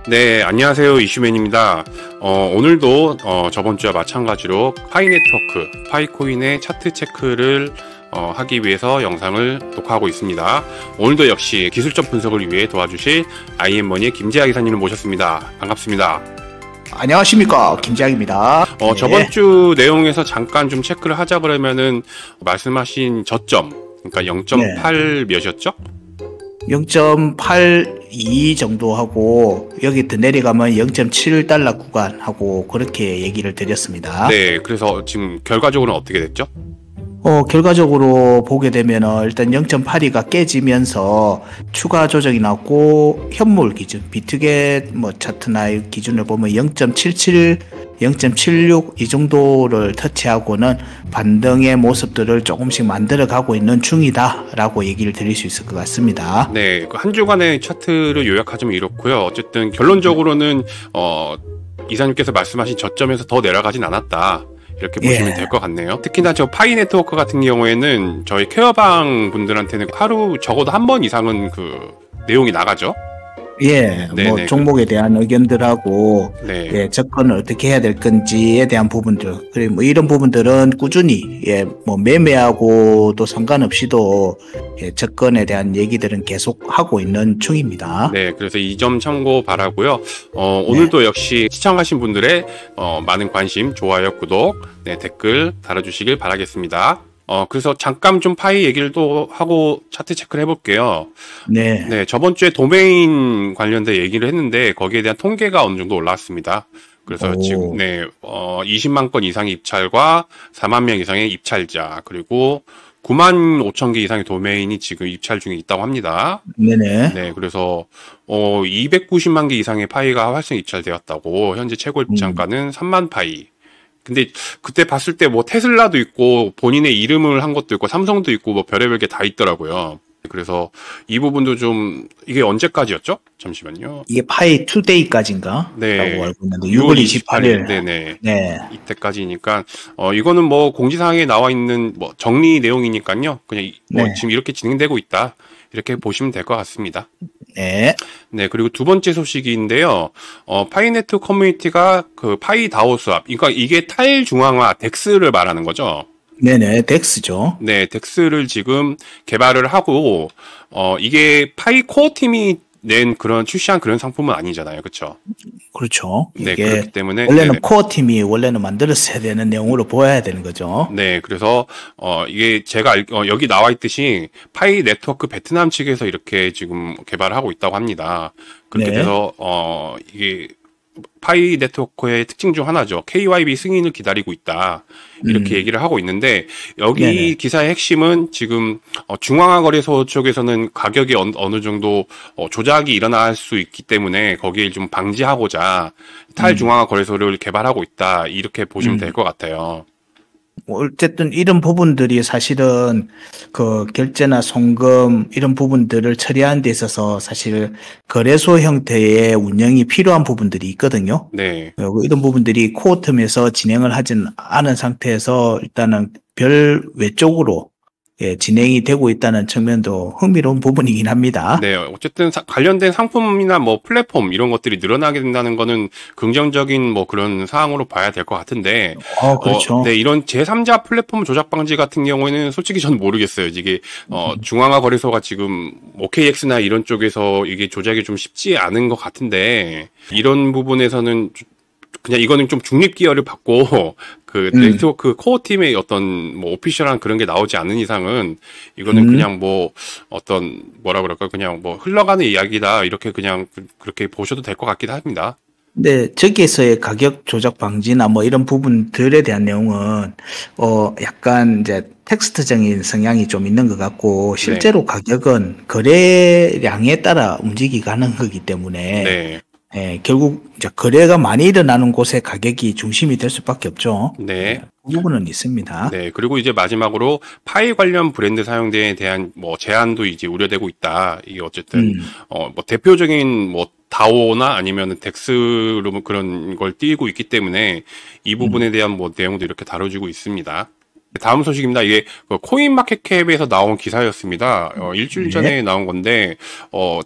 네, 안녕하세요. 이슈맨입니다. 오늘도 저번 주와 마찬가지로 파이 네트워크, 파이코인의 차트 체크를 하기 위해서 영상을 녹화하고 있습니다. 오늘도 역시 기술적 분석을 위해 도와주실 IM머니의 김재학 이사님을 모셨습니다. 반갑습니다. 안녕하십니까, 김재학입니다. 네. 저번 주 내용에서 잠깐 좀 체크를 하자 그러면은 말씀하신 저점, 그러니까 0.8 몇이었죠? 0.82 정도 하고 여기 더 내려가면 0.7달러 구간 하고 그렇게 얘기를 드렸습니다. 네, 그래서 지금 결과적으로는 어떻게 됐죠? 결과적으로 보게 되면 일단 0.82가 깨지면서 추가 조정이 나왔고 현물 기준, 비트겟 차트나 기준을 보면 0.77, 0.76 이 정도를 터치하고는 반등의 모습들을 조금씩 만들어가고 있는 중이다라고 얘기를 드릴 수 있을 것 같습니다. 네, 한 주간의 차트를 요약하자면 이렇고요. 어쨌든 결론적으로는 이사님께서 말씀하신 저점에서 더 내려가진 않았다. 이렇게 보시면 될 것 같네요. 특히나 저 파이 네트워크 같은 경우에는 저희 케어방 분들한테는 하루 적어도 한 번 이상은 그 내용이 나가죠. 네네. 종목에 대한 의견들하고 접근을 어떻게 해야 될 건지에 대한 부분들, 그리고 이런 부분들은 꾸준히 매매하고도 상관없이도 접근에 대한 얘기들은 계속 하고 있는 중입니다. 네, 그래서 이 점 참고 바라고요. 오늘도 역시 시청하신 분들의 많은 관심, 좋아요, 구독, 댓글 달아주시길 바라겠습니다. 그래서 잠깐 좀 파이 얘기를 또 하고 차트 체크를 해볼게요. 네, 저번 주에 도메인 관련된 얘기를 했는데 거기에 대한 통계가 어느 정도 올라왔습니다. 그래서 지금 20만 건 이상의 입찰과 4만 명 이상의 입찰자, 그리고 9만 5천 개 이상의 도메인이 지금 입찰 중에 있다고 합니다. 네, 그래서 290만 개 이상의 파이가 활성 입찰되었다고. 현재 최고 입장가는 3만 파이. 근데 그때 봤을 때 테슬라도 있고 본인의 이름을 한 것도 있고 삼성도 있고 별의별 게 다 있더라고요. 그래서 이 부분도 좀, 이게 언제까지였죠? 잠시만요. 이게 파이 투데이까지인가? 네. 라고 알고 있는데 6월 28일. 네네. 네. 이때까지니까 이거는 공지사항에 나와 있는 정리 내용이니까요. 그냥 지금 이렇게 진행되고 있다. 이렇게 보시면 될 것 같습니다. 네, 그리고 두 번째 소식인데요. 파이네트 커뮤니티가 그 파이다오 수합, 그러니까 이게 탈중앙화 덱스를 말하는 거죠. 네네, 덱스죠. 네, 덱스를 지금 개발을 하고, 이게 파이 코어 팀이 낸 출시한 그런 상품은 아니잖아요. 그렇죠? 그렇죠. 네, 그렇기 때문에 원래는 코어 팀이 원래는 만들었어야 되는 내용으로 보여야 되는 거죠. 네, 그래서 이게 제가 여기 나와 있듯이 파이 네트워크 베트남 측에서 이렇게 지금 개발을 하고 있다고 합니다. 그렇게 돼서 이게 파이 네트워크의 특징 중 하나죠. KYB 승인을 기다리고 있다. 이렇게 얘기를 하고 있는데, 여기 기사의 핵심은 지금 중앙화 거래소 쪽에서는 가격이 어느 정도 조작이 일어날 수 있기 때문에 거기에 좀 방지하고자 탈중앙화 거래소를 개발하고 있다. 이렇게 보시면 될 것 같아요. 어쨌든 이런 부분들이 사실은 그 결제나 송금 이런 부분들을 처리하는 데 있어서 사실 거래소 형태의 운영이 필요한 부분들이 있거든요. 네. 이런 부분들이 코어텀에서 진행을 하진 않은 상태에서 일단은 별 외쪽으로 진행이 되고 있다는 측면도 흥미로운 부분이긴 합니다. 네, 어쨌든 관련된 상품이나 플랫폼 이런 것들이 늘어나게 된다는 거는 긍정적인 그런 사항으로 봐야 될 것 같은데. 그렇죠. 네, 이런 제3자 플랫폼 조작 방지 같은 경우에는 솔직히 저는 모르겠어요. 이게 중앙화 거래소가 지금 OKX나 이런 쪽에서 이게 조작이 좀 쉽지 않은 것 같은데, 이런 부분에서는 그냥 이거는 좀 중립 기여를 받고 그 네트워크 코어 팀의 어떤 오피셜한 그런 게 나오지 않은 이상은 이거는 그냥 어떤 뭐라 그럴까, 그냥 흘러가는 이야기다, 이렇게 그냥 그렇게 보셔도 될 것 같기도 합니다. 네, 저기에서의 가격 조작 방지나 이런 부분들에 대한 내용은 약간 이제 텍스트적인 성향이 좀 있는 것 같고, 실제로 가격은 거래량에 따라 움직이가는 거기 때문에 결국 이제 거래가 많이 일어나는 곳에 가격이 중심이 될 수밖에 없죠. 네. 그 부분은 있습니다. 네. 그리고 이제 마지막으로 파이 관련 브랜드 사용대에 대한 제한도 이제 우려되고 있다. 이게 어쨌든 대표적인 다오나 아니면 덱스로 그런 걸 띄고 있기 때문에 이 부분에 대한 내용도 이렇게 다뤄지고 있습니다. 다음 소식입니다. 이게 그 코인마켓캡에서 나온 기사였습니다. 일주일 네. 전에 나온 건데,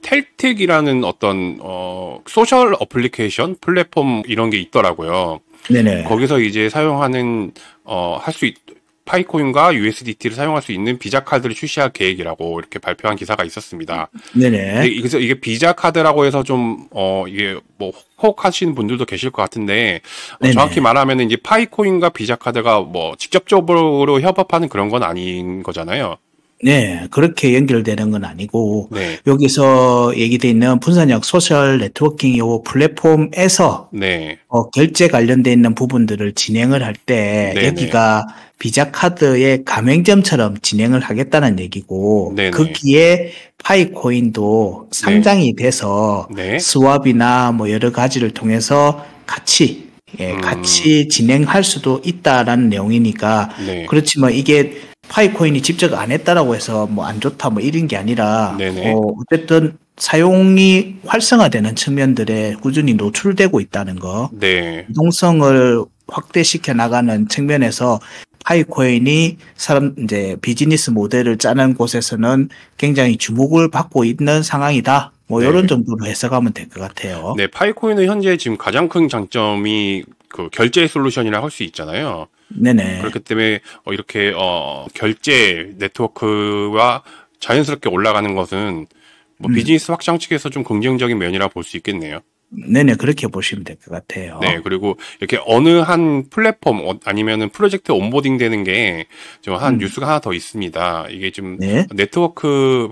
텔틱이라는 어떤, 소셜 어플리케이션 플랫폼 이런 게 있더라고요. 네네. 거기서 이제 사용하는, 파이코인과 USDT를 사용할 수 있는 비자 카드를 출시할 계획이라고 이렇게 발표한 기사가 있었습니다. 네네. 그래서 이게 비자 카드라고 해서 좀, 이게 뭐, 혹하시는 분들도 계실 것 같은데, 네네. 정확히 말하면 이제 파이코인과 비자 카드가 뭐, 직접적으로 협업하는 그런 건 아닌 거잖아요. 네, 그렇게 연결되는 건 아니고, 네. 여기서 얘기되어 있는 분산형 소셜 네트워킹 요 플랫폼에서 네. 결제 관련돼 있는 부분들을 진행을 할 때 네네. 여기가 비자 카드의 가맹점처럼 진행을 하겠다는 얘기고, 네네. 거기에 파이코인도 상장이 돼서 네. 스왑이나 뭐 여러 가지를 통해서 같이 같이 진행할 수도 있다라는 내용이니까, 네. 그렇지만 이게 파이코인이 직접 안 했다라고 해서 뭐 안 좋다 뭐 이런 게 아니라, 네네. 어쨌든 사용이 활성화되는 측면들에 꾸준히 노출되고 있다는 거, 네. 유동성을 확대시켜 나가는 측면에서 파이코인이 이제 비즈니스 모델을 짜는 곳에서는 굉장히 주목을 받고 있는 상황이다. 뭐 네. 이런 정도로 해석하면 될 것 같아요. 네, 파이코인은 현재 지금 가장 큰 장점이 그 결제 솔루션이라 할 수 있잖아요. 네네. 그렇기 때문에 이렇게 결제 네트워크와 자연스럽게 올라가는 것은 뭐 비즈니스 확장 측에서 좀 긍정적인 면이라 볼 수 있겠네요. 네네, 그렇게 보시면 될 것 같아요. 네, 그리고 이렇게 어느 한 플랫폼 아니면은 프로젝트 온보딩 되는 게 좀 한 뉴스가 하나 더 있습니다. 이게 좀 네. 네트워크,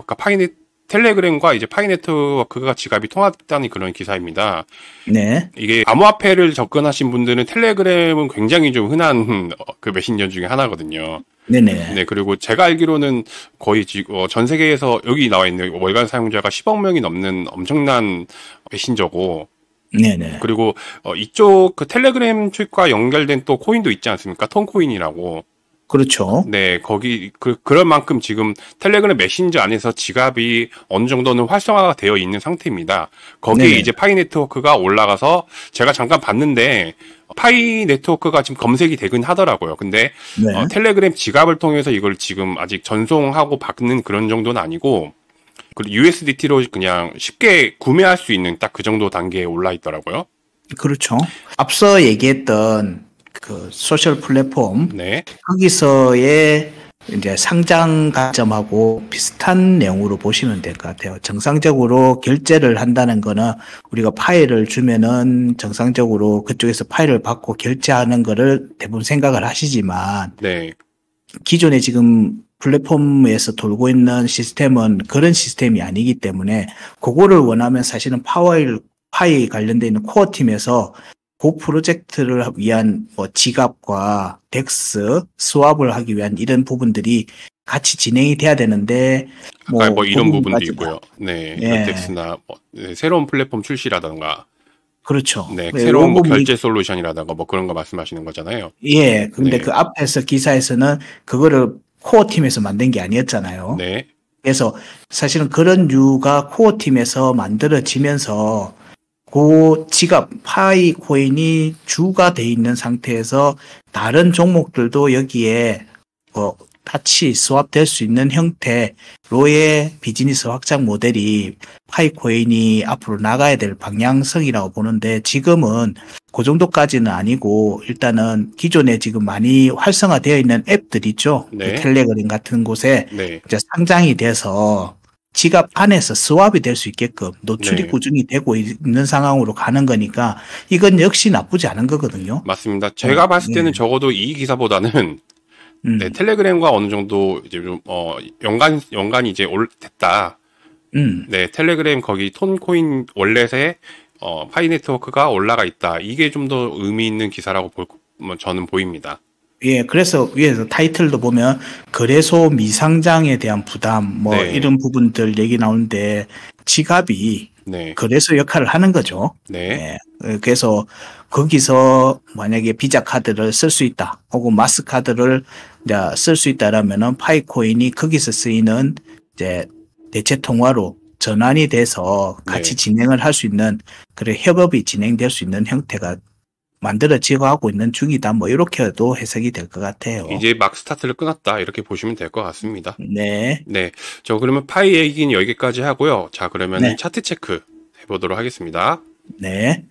텔레그램과 이제 파이 네트워크가 지갑이 통했다는 그런 기사입니다. 네. 이게 암호화폐를 접근하신 분들은 텔레그램은 굉장히 좀 흔한 그 메신저 중에 하나거든요. 네네. 네, 그리고 제가 알기로는 거의 지금 전 세계에서 여기 나와 있는 월간 사용자가 10억 명이 넘는 엄청난 메신저고, 네네. 그리고 이쪽 그 텔레그램 측과 연결된 또 코인도 있지 않습니까? 톤코인이라고. 그렇죠. 네, 거기 그런 만큼 지금 텔레그램 메신저 안에서 지갑이 어느 정도는 활성화가 되어 있는 상태입니다. 거기에 네네. 이제 파이 네트워크가 올라가서 제가 잠깐 봤는데 파이 네트워크가 지금 검색이 되긴 하더라고요. 근데 네. 텔레그램 지갑을 통해서 이걸 지금 아직 전송하고 받는 그런 정도는 아니고, 그리고 USDT로 그냥 쉽게 구매할 수 있는 딱 그 정도 단계에 올라 있더라고요. 그렇죠. 앞서 얘기했던 그 소셜 플랫폼, 네. 거기서의 이제 상장 관점하고 비슷한 내용으로 보시면 될 것 같아요. 정상적으로 결제를 한다는 거는 우리가 파일을 주면은 정상적으로 그쪽에서 파일을 받고 결제하는 거를 대부분 생각을 하시지만, 네. 기존에 지금 플랫폼에서 돌고 있는 시스템은 그런 시스템이 아니기 때문에, 그거를 원하면 사실은 파이 관련돼 있는 코어 팀에서 그 프로젝트를 위한 뭐 지갑과 덱스, 스왑을 하기 위한 이런 부분들이 같이 진행이 돼야 되는데, 뭐 이런 부분도 부분까지 있고요. 네. 예. 덱스나 새로운 플랫폼 출시라던가, 그렇죠. 네, 예, 새로운 뭐 요거 결제 솔루션이라던가 뭐 그런 거 말씀하시는 거잖아요. 예, 근데 네. 그 앞에서 기사에서는 그거를 코어 팀에서 만든 게 아니었잖아요. 네. 그래서 사실은 그런 류가 코어 팀에서 만들어지면서 그 지갑 파이 코인이 주가 돼 있는 상태에서 다른 종목들도 여기에 같이 스왑될 수 있는 형태로의 비즈니스 확장 모델이 파이 코인이 앞으로 나가야 될 방향성이라고 보는데, 지금은 그 정도까지는 아니고 일단은 기존에 지금 많이 활성화되어 있는 앱들 있죠. 네. 그 텔레그램 같은 곳에 네. 이제 상장이 돼서 지갑 안에서 스왑이 될 수 있게끔 노출이 네. 꾸준히 되고 있는 상황으로 가는 거니까 이건 역시 나쁘지 않은 거거든요. 맞습니다. 제가 봤을 때는 네. 적어도 이 기사보다는 네, 텔레그램과 어느 정도 이제 좀 연관이 이제 됐다. 네, 텔레그램 거기 톤코인 월렛에 파이 네트워크가 올라가 있다. 이게 좀 더 의미 있는 기사라고 저는 보입니다. 예, 그래서 위에서 타이틀도 보면 거래소 미상장에 대한 부담 뭐 네. 이런 부분들 얘기 나오는데, 지갑이 네. 거래소 역할을 하는 거죠. 네. 예, 그래서 거기서 만약에 비자 카드를 쓸 수 있다, 혹은 마스 카드를 쓸 수 있다라면은 파이코인이 거기서 쓰이는 이제 대체 통화로 전환이 돼서 같이 네. 진행을 할 수 있는, 그래 협업이 진행될 수 있는 형태가 만들어지고 하고 있는 중이다. 뭐 이렇게도 해석이 될 것 같아요. 이제 막 스타트를 끊었다 이렇게 보시면 될 것 같습니다. 네. 네, 저 그러면 파이 얘기는 여기까지 하고요. 자, 그러면은 네. 차트 체크 해보도록 하겠습니다. 네.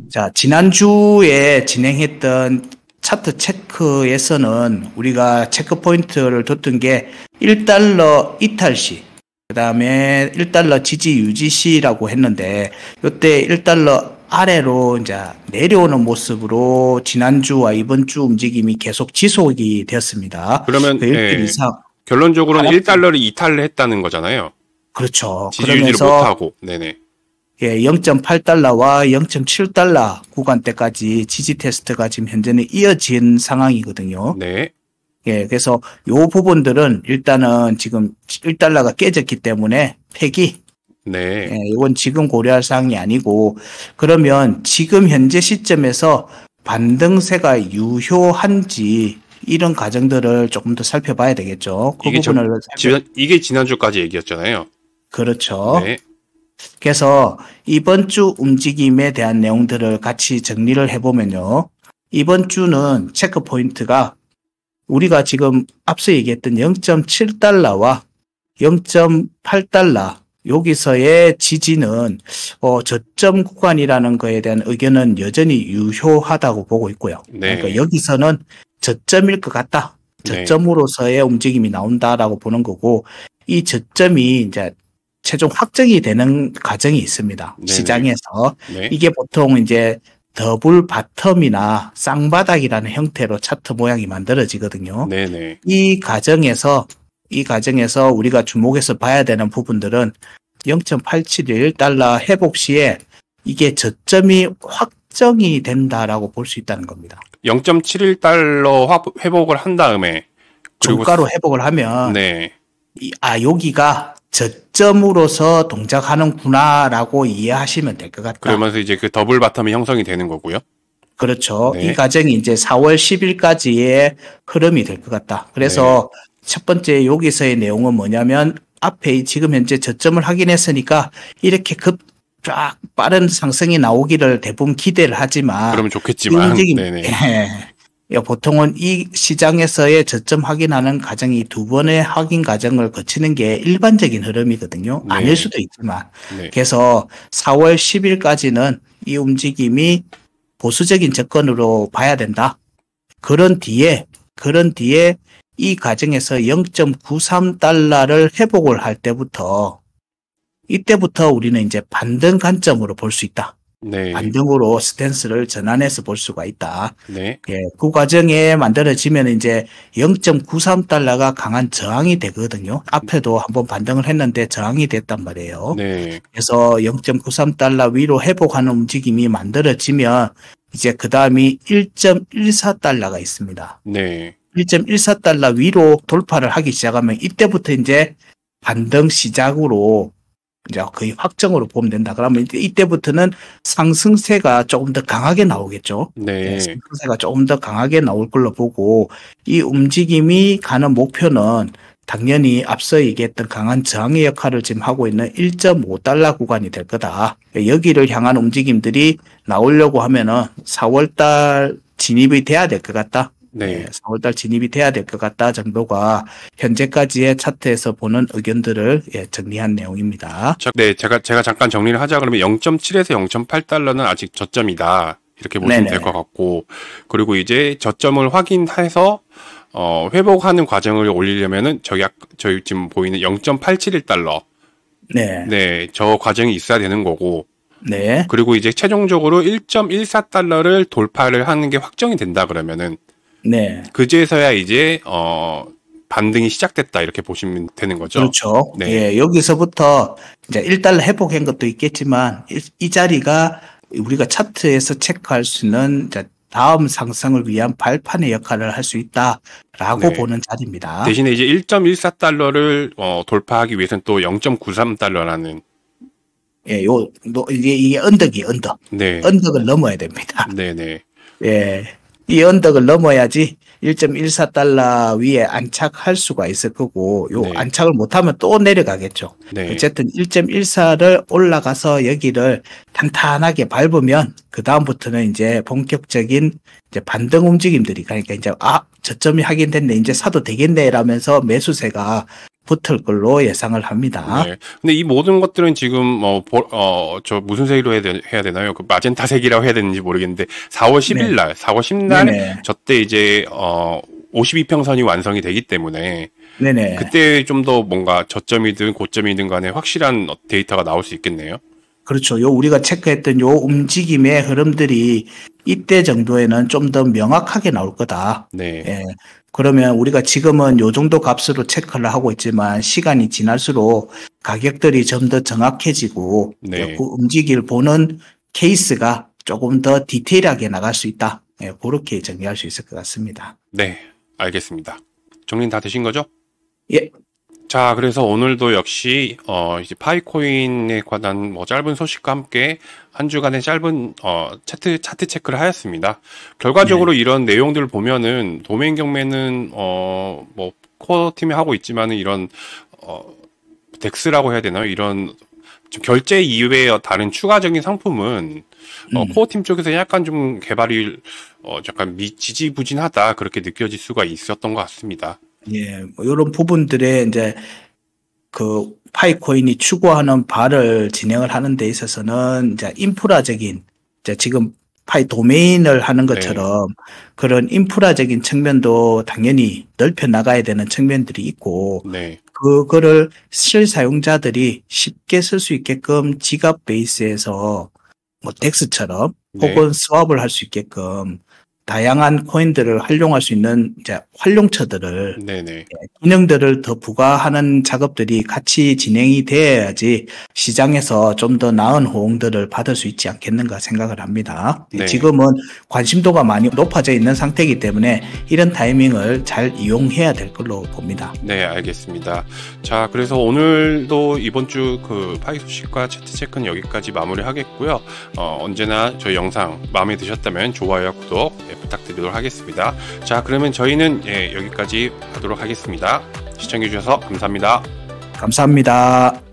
자, 지난주에 진행했던 차트 체크에서는 우리가 체크 포인트를 뒀던 게 1달러 이탈 시, 그 다음에 1달러 지지 유지 시라고 했는데, 이때 1달러 아래로 이제 내려오는 모습으로 지난주와 이번 주 움직임이 계속 지속이 되었습니다. 그러면 그 일주일 이상. 결론적으로는 하락- 1달러를 이탈을 했다는 거잖아요. 그렇죠. 지지 유지를 그러면서 못하고. 네네. 예, 0.8달러와 0.7달러 구간대까지 지지 테스트가 지금 현재는 이어진 상황이거든요. 네. 예, 그래서 요 부분들은 일단은 지금 1달러가 깨졌기 때문에 폐기. 네. 예, 이건 지금 고려할 사항이 아니고, 그러면 지금 현재 시점에서 반등세가 유효한지 이런 과정들을 조금 더 살펴봐야 되겠죠. 그 부분을 이게 지난주까지 얘기였잖아요. 그렇죠. 네. 그래서 이번 주 움직임에 대한 내용들을 같이 정리를 해보면요. 이번 주는 체크 포인트가 우리가 지금 앞서 얘기했던 0.7달러와 0.8달러 여기서의 지지는 저점 구간이라는 거에 대한 의견은 여전히 유효하다고 보고 있고요. 네. 그러니까 여기서는 저점일 것 같다. 저점으로서의 움직임이 나온다라고 보는 거고, 이 저점이 이제 최종 확정이 되는 과정이 있습니다. 네네. 시장에서. 네. 이게 보통 이제 더블 바텀이나 쌍바닥이라는 형태로 차트 모양이 만들어지거든요. 네네. 이 과정에서 우리가 주목해서 봐야 되는 부분들은 0.871달러 회복 시에 이게 저점이 확정이 된다라고 볼 수 있다는 겁니다. 0.71달러 회복을 한 다음에 종가로 회복을 하면 네. 여기가 저점으로서 동작하는구나라고 이해하시면 될 것 같다. 그러면서 이제 그 더블 바텀이 형성이 되는 거고요. 그렇죠. 네. 이 과정이 이제 4월 10일까지의 흐름이 될 것 같다. 그래서 첫 번째 여기서의 내용은 뭐냐면 앞에 지금 현재 저점을 확인했으니까 이렇게 쫙 빠른 상승이 나오기를 대부분 기대를 하지만 그러면 좋겠지만 움직임, 네네. 보통은 이 시장에서의 저점 확인하는 과정이 두 번의 확인 과정을 거치는 게 일반적인 흐름이거든요. 네. 아닐 수도 있지만. 네. 그래서 4월 10일까지는 이 움직임이 보수적인 접근으로 봐야 된다. 그런 뒤에 이 과정에서 0.93달러를 회복을 할 이때부터 우리는 이제 반등 관점으로 볼 수 있다. 네. 반등으로 스탠스를 전환해서 볼 수가 있다. 네. 예, 그 과정에 만들어지면 이제 0.93달러가 강한 저항이 되거든요. 앞에도 한번 반등을 했는데 저항이 됐단 말이에요. 네. 그래서 0.93달러 위로 회복하는 움직임이 만들어지면 이제 그 다음이 1.14달러가 있습니다. 네. 1.14달러 위로 돌파를 하기 시작하면 이때부터 이제 반등 시작으로 이제 거의 확정으로 보면 된다. 그러면 이때부터는 상승세가 조금 더 강하게 나오겠죠. 네. 상승세가 조금 더 강하게 나올 걸로 보고 이 움직임이 가는 목표는 당연히 앞서 얘기했던 강한 저항의 역할을 지금 하고 있는 1.5달러 구간이 될 거다. 여기를 향한 움직임들이 나오려고 하면은 4월달 진입이 돼야 될 것 같다. 네. 4월달 진입이 돼야 될 것 같다 정도가 현재까지의 차트에서 보는 의견들을 정리한 내용입니다. 네, 제가 잠깐 정리를 하자 그러면 0.7에서 0.8달러는 아직 저점이다. 이렇게 보시면 될 것 같고, 그리고 이제 저점을 확인해서 회복하는 과정을 올리려면은 저희 지금 보이는 0.871달러. 네. 네, 저 과정이 있어야 되는 거고. 네. 그리고 이제 최종적으로 1.14달러를 돌파를 하는 게 확정이 된다 그러면은 네. 그제서야 이제 반등이 시작됐다 이렇게 보시면 되는 거죠. 그렇죠. 네. 예, 여기서부터 이제 1달러 회복한 것도 있겠지만 이 자리가 우리가 차트에서 체크할 수 있는 이제 다음 상승을 위한 발판의 역할을 할 수 있다라고 네. 보는 자리입니다. 대신에 이제 1.14달러를 돌파하기 위해서는 또 0.93달러라는 예, 이게 언덕이 언덕. 네. 언덕을 넘어야 됩니다. 네네. 예. 이 언덕을 넘어야지 1.14달러 위에 안착할 수가 있을 거고, 요 네. 안착을 못하면 또 내려가겠죠. 네. 어쨌든 1.14를 올라가서 여기를 탄탄하게 밟으면 그 다음부터는 이제 본격적인 이제 반등 움직임들이, 그러니까 이제 저점이 확인됐네, 이제 사도 되겠네 라면서 매수세가 붙을 걸로 예상을 합니다. 네. 근데 이 모든 것들은 지금 저 무슨 색으로 해야 되나요? 그 마젠타색이라고 해야 되는지 모르겠는데 4월 10일 날, 4월 10날 네네. 저때 이제 52평선이 완성이 되기 때문에 네네. 그때 좀 더 뭔가 저점이든 고점이든 간에 확실한 데이터가 나올 수 있겠네요. 그렇죠. 요 우리가 체크했던 요 움직임의 흐름들이 이때 정도에는 좀 더 명확하게 나올 거다. 네. 예. 그러면 우리가 지금은 요 정도 값으로 체크를 하고 있지만 시간이 지날수록 가격들이 좀 더 정확해지고 네. 그 움직임을 보는 케이스가 조금 더 디테일하게 나갈 수 있다. 예, 그렇게 정리할 수 있을 것 같습니다. 네. 알겠습니다. 정리는 다 되신 거죠? 예. 자, 그래서 오늘도 역시 이제 파이코인에 관한 짧은 소식과 함께 한 주간의 짧은 차트 체크를 하였습니다. 결과적으로 이런 내용들을 보면은 도메인 경매는 코어 팀이 하고 있지만은 이런 덱스라고 해야 되나요? 이런 좀 결제 이외의 다른 추가적인 상품은 코어 팀 쪽에서 약간 좀 개발이 약간 지지부진하다 그렇게 느껴질 수가 있었던 것 같습니다. 예, 뭐 이런 부분들에 이제 그 파이코인이 추구하는 바를 진행을 하는 데 있어서는 이제 인프라적인, 이제 지금 파이 도메인을 하는 것처럼 그런 인프라적인 측면도 당연히 넓혀 나가야 되는 측면들이 있고, 네. 그거를 실사용자들이 쉽게 쓸 수 있게끔 지갑 베이스에서 뭐 덱스처럼 혹은 스왑을 할 수 있게끔 다양한 코인들을 활용할 수 있는 이제 활용처들을 기능들을 더 부과하는 작업들이 같이 진행이 돼야지 시장에서 좀 더 나은 호응들을 받을 수 있지 않겠는가 생각을 합니다. 네. 지금은 관심도가 많이 높아져 있는 상태이기 때문에 이런 타이밍을 잘 이용해야 될 걸로 봅니다. 네, 알겠습니다. 자, 그래서 오늘도 이번 주 그 파이 소식과 차트 체크는 여기까지 마무리하겠고요. 언제나 저희 영상 마음에 드셨다면 좋아요와 구독 부탁드리도록 하겠습니다. 자, 그러면 저희는 여기까지 하도록 하겠습니다. 시청해주셔서 감사합니다. 감사합니다.